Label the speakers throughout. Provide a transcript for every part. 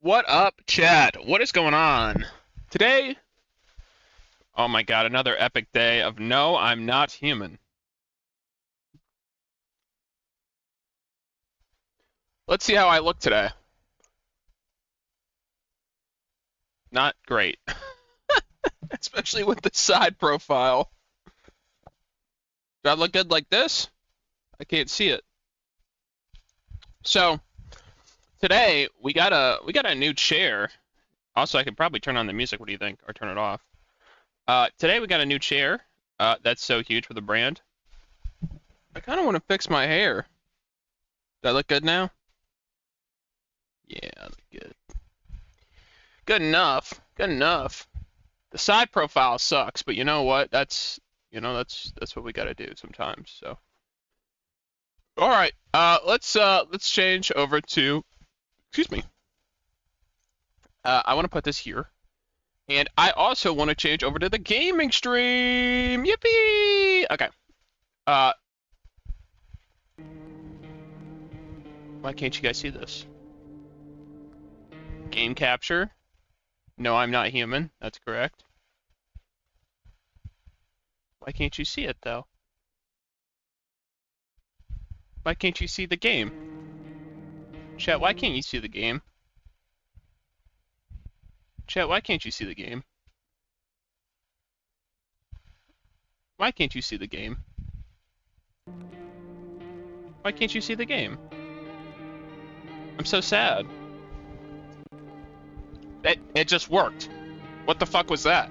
Speaker 1: What up, chat? What is going on? Today, oh my god, another epic day of No, I'm Not Human. Let's see how I look today. Not great. Especially with the side profile. Do I look good like this? I can't see it. So, today we got a new chair. Also, I could probably turn on the music. What do you think? Or turn it off. Today we got a new chair. That's so huge for the brand. I kind of want to fix my hair. Do I look good now? Yeah, I look good. Good enough. Good enough. The side profile sucks, but you know what? That's what we gotta do sometimes. So, all right. Let's change over to. Excuse me. I want to put this here. And I also want to change over to the gaming stream. Yippee! Okay. Why can't you guys see this? Game capture. No, I'm not human. That's correct. Why can't you see it, though? Why can't you see the game? Chat, why can't you see the game? Chat, why can't you see the game? Why can't you see the game? Why can't you see the game? I'm so sad. It just worked. What the fuck was that?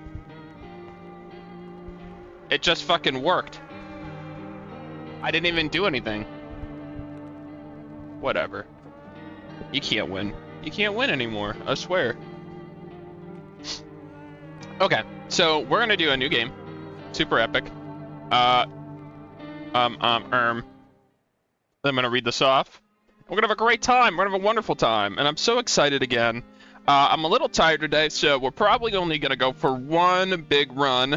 Speaker 1: It just fucking worked. I didn't even do anything. Whatever. You can't win. You can't win anymore, I swear. Okay, so we're gonna do a new game. Super epic. I'm gonna read this off. We're gonna have a great time. We're gonna have a wonderful time, and I'm so excited again. I'm a little tired today, so we're probably only gonna go for one big run,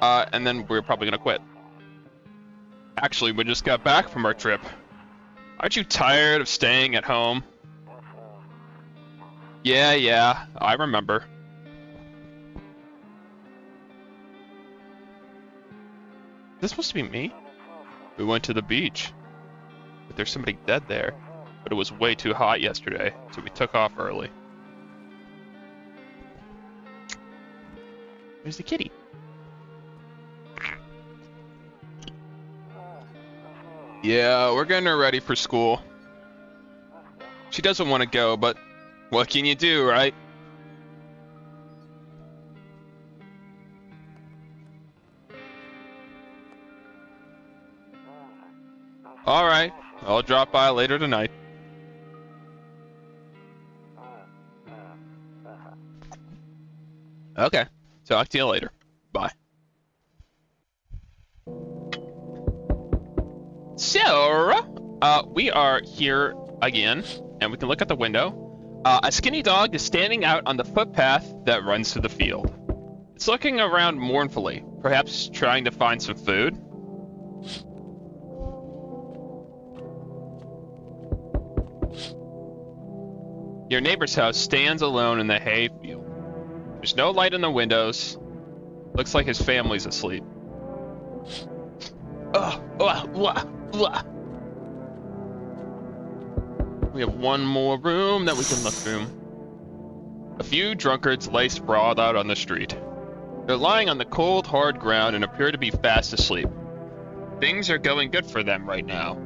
Speaker 1: and then we're probably gonna quit. Actually, we just got back from our trip. Aren't you tired of staying at home? Yeah, I remember. Is this supposed to be me? We went to the beach, but there's somebody dead there. But it was way too hot yesterday, so we took off early. Where's the kitty? Yeah, we're getting her ready for school. She doesn't want to go, but what can you do, right? Alright, I'll drop by later tonight. Okay, talk to you later. Bye. So, we are here again, and we can look at the window. A skinny dog is standing out on the footpath that runs to the field. It's looking around mournfully, perhaps trying to find some food. Your neighbor's house stands alone in the hay field. There's no light in the windows. Looks like his family's asleep. We have one more room that we can look through. A few drunkards lay sprawled out on the street. They're lying on the cold, hard ground and appear to be fast asleep. Things are going good for them right now.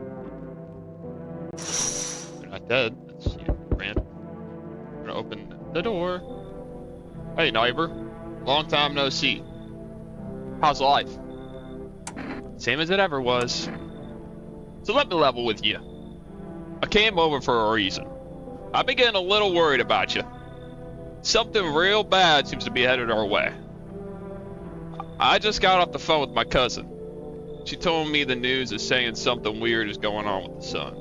Speaker 1: They're not dead. That's grand. We're gonna open the door. Hey, neighbor. Long time no see. How's life? Same as it ever was. So let me level with you. I came over for a reason. I've been getting a little worried about you. Something real bad seems to be headed our way. I just got off the phone with my cousin. She told me the news is saying something weird is going on with the sun.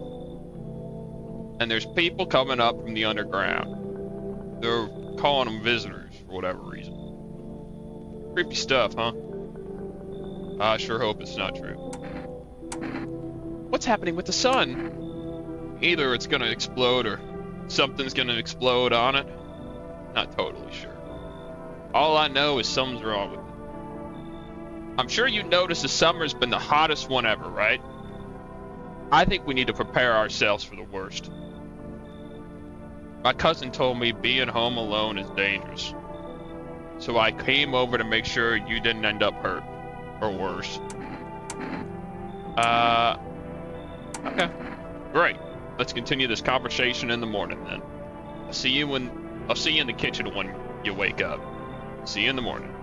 Speaker 1: And there's people coming up from the underground. They're calling them visitors for whatever reason. Creepy stuff, huh? I sure hope it's not true. What's happening with the sun? Either it's gonna explode or something's gonna explode on it. Not totally sure. All I know is something's wrong with it. I'm sure you noticed the summer's been the hottest one ever, right? I think we need to prepare ourselves for the worst. My cousin told me being home alone is dangerous. So I came over to make sure you didn't end up hurt. Or worse. Okay. Great. Let's continue this conversation in the morning then. I'll see you in the kitchen when you wake up. See you in the morning.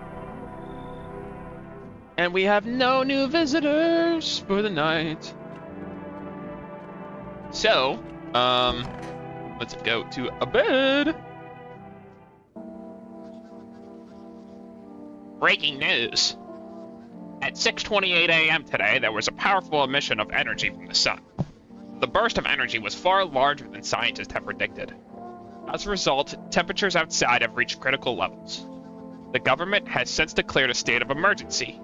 Speaker 1: And we have no new visitors for the night. So, let's go to a bed. Breaking news. At 6:28 a.m. today, there was a powerful emission of energy from the sun. The burst of energy was far larger than scientists have predicted. As a result, temperatures outside have reached critical levels. The government has since declared a state of emergency.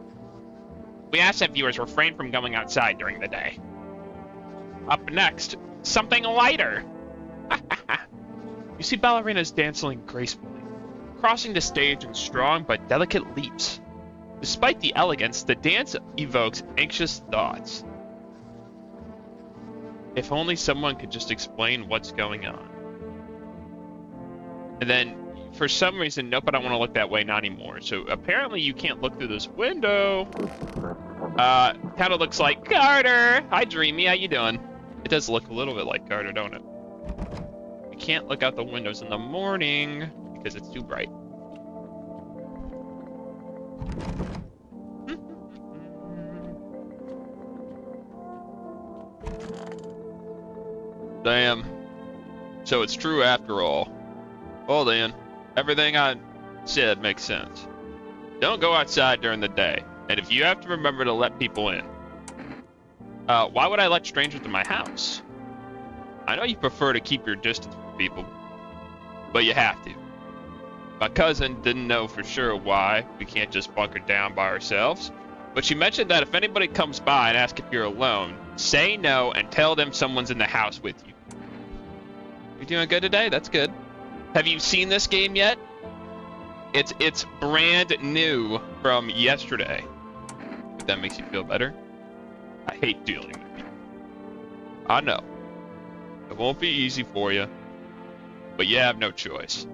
Speaker 1: We ask that viewers refrain from going outside during the day. Up next, something lighter. You see ballerinas dancing gracefully, crossing the stage in strong but delicate leaps. Despite the elegance, the dance evokes anxious thoughts. If only someone could just explain what's going on. And then, for some reason, nope, I don't want to look that way, not anymore. So apparently you can't look through this window. Kind of looks like Carter. Hi, Dreamy, how you doing? It does look a little bit like Carter, don't it? You can't look out the windows in the morning because it's too bright. Damn. So it's true after all. Well then, everything I said makes sense. Don't go outside during the day, and if you have to remember to let people in. Why would I let strangers to my house? I know you prefer to keep your distance from people, but you have to. My cousin didn't know for sure why we can't just bunker down by ourselves, but she mentioned that if anybody comes by and asks if you're alone, say no and tell them someone's in the house with you. You're doing good today? That's good. Have you seen this game yet? It's brand new from yesterday. If that makes you feel better. I hate dealing with people. I know. It won't be easy for you, but you have no choice.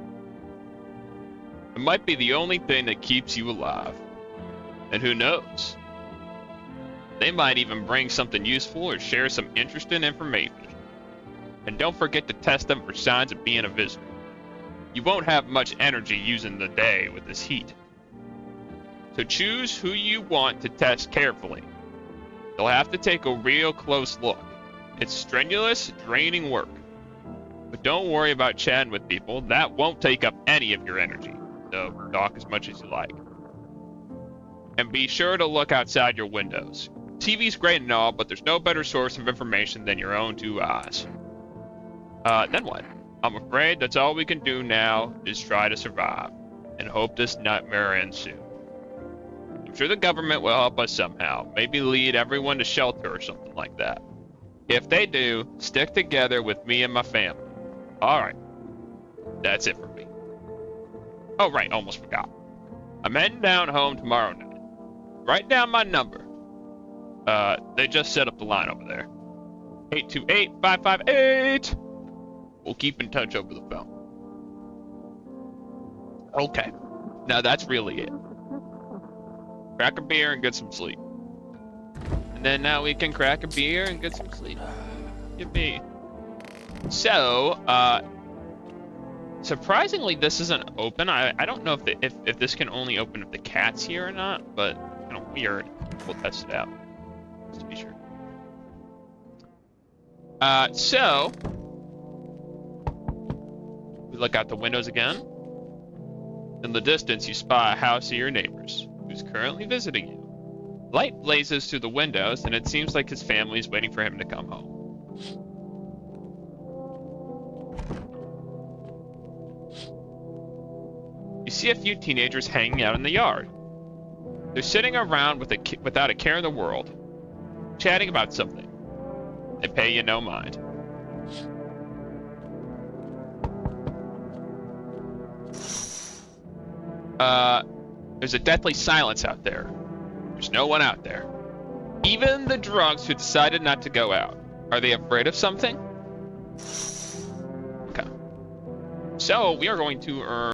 Speaker 1: It might be the only thing that keeps you alive. And who knows? They might even bring something useful or share some interesting information. And don't forget to test them for signs of being a visitor. You won't have much energy using the day with this heat. So choose who you want to test carefully. You'll have to take a real close look. It's strenuous, draining work. But don't worry about chatting with people. That won't take up any of your energy. So talk as much as you like. And be sure to look outside your windows. TV's great and all, but there's no better source of information than your own two eyes. Then what? I'm afraid that's all we can do now is try to survive and hope this nightmare ends soon. I'm sure the government will help us somehow, maybe lead everyone to shelter or something like that. If they do, stick together with me and my family. Alright. That's it for me. Oh right, almost forgot. I'm heading down home tomorrow night. Write down my number. They just set up the line over there. 828-558. We'll keep in touch over the phone. Okay. Now that's really it. Crack a beer and get some sleep. And then now we can crack a beer and get some sleep. Yippee. So, surprisingly, this isn't open. I don't know if this can only open if the cat's here or not, but kind of weird. We'll test it out just to be sure. So we look out the windows again. In the distance, you spy a house of your neighbor's, who's currently visiting you. Light blazes through the windows, and it seems like his family is waiting for him to come home. You see a few teenagers hanging out in the yard. They're sitting around without a care in the world, chatting about something. They pay you no mind. There's a deathly silence out there. There's no one out there. Even the drunks who decided not to go out. Are they afraid of something? Okay. So we are going to earn